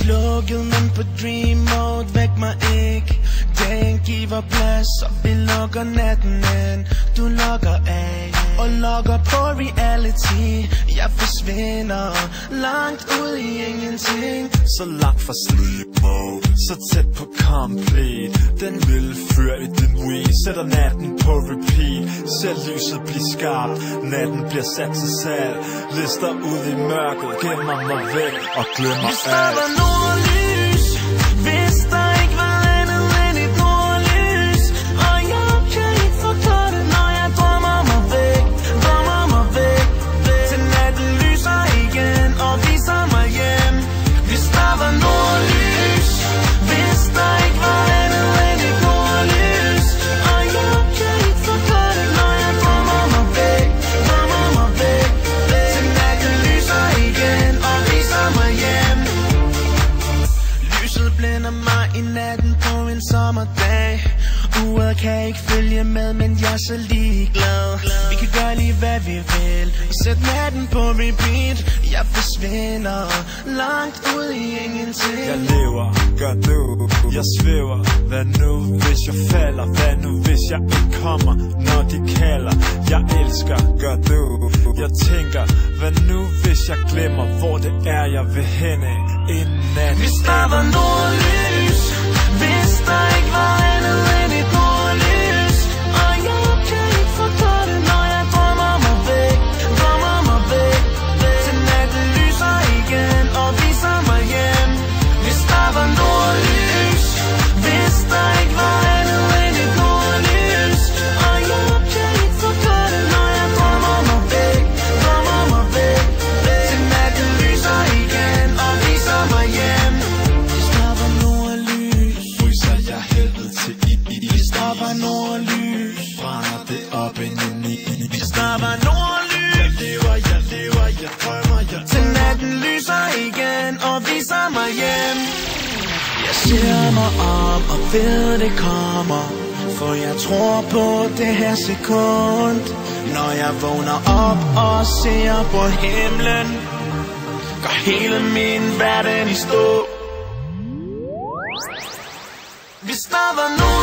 slukket, men på dream mode, væk mig ikke. Dagen giver plads, og vi lukker natten ind. Du logger af og logger på reality. Jeg forsvinder langt ud i ingenting. Så langt fra sleep mode, så tæt på complete. Den lille fyr i din Wii sætter natten på repeat. Selv lyset bliver skarpt, natten bliver sat til salg. Lister ud i mørket, gemmer mig væk og glemmer alt. Hvis der var nordlys, hvis der ikke var andet end et nordlys. Og jeg kan ikke forklare det, når jeg drømmer mig væk. Drømmer mig væk, til natten lyser igen og viser mig hjem. Hvis der var nordlys, hvis der ikke var andet end et nordlys. Og jeg kan ikke forklare det, når jeg drømmer mig væk. Drømmer mig væk, til natten lyser igen og viser mig hjem. Lyset blænder mig i natten på en sommerdag. Uret kan ikke følge med, men jeg er så ligeglad. Vi kan gøre lige hvad vi vil og sæt natten på repeat. Jeg forsvinder langt ud i ingenting. Jeg lever, gør du, jeg svæver. Hvad nu hvis jeg falder? Hvad nu hvis jeg ikke kommer, når de kalder? Jeg elsker, gør du, jeg tænker. Hvad nu hvis jeg glemmer, hvor det er jeg vil hen af inden natten. Hvis der var nordlys, hvis der ikke var andet end et nordlys. Og jeg kan ikke forklare det, når jeg drømmer mig væk. Drømmer mig væk, til natten lyser igen og viser mig hjem. Hvis der var nordlys, hvis der ikke var andet end et nordlys. Og jeg kan ikke forklare det, når jeg drømmer mig væk. Drømmer mig væk, til natten lyser igen og viser mig hjem. Hvis der var nordlys, fryser jeg helvede til i. hvis der var nordlys, Brænder det op indeni. hvis der var nordlys. Jeg lever, jeg drømmer, jeg Til natten lyser igen og viser mig hjem. Jeg ser mig om og ved det kommer, for jeg tror på det her sekund. Når jeg vågner op og ser på himlen, går hele min verden i stå. Hvis der var nogen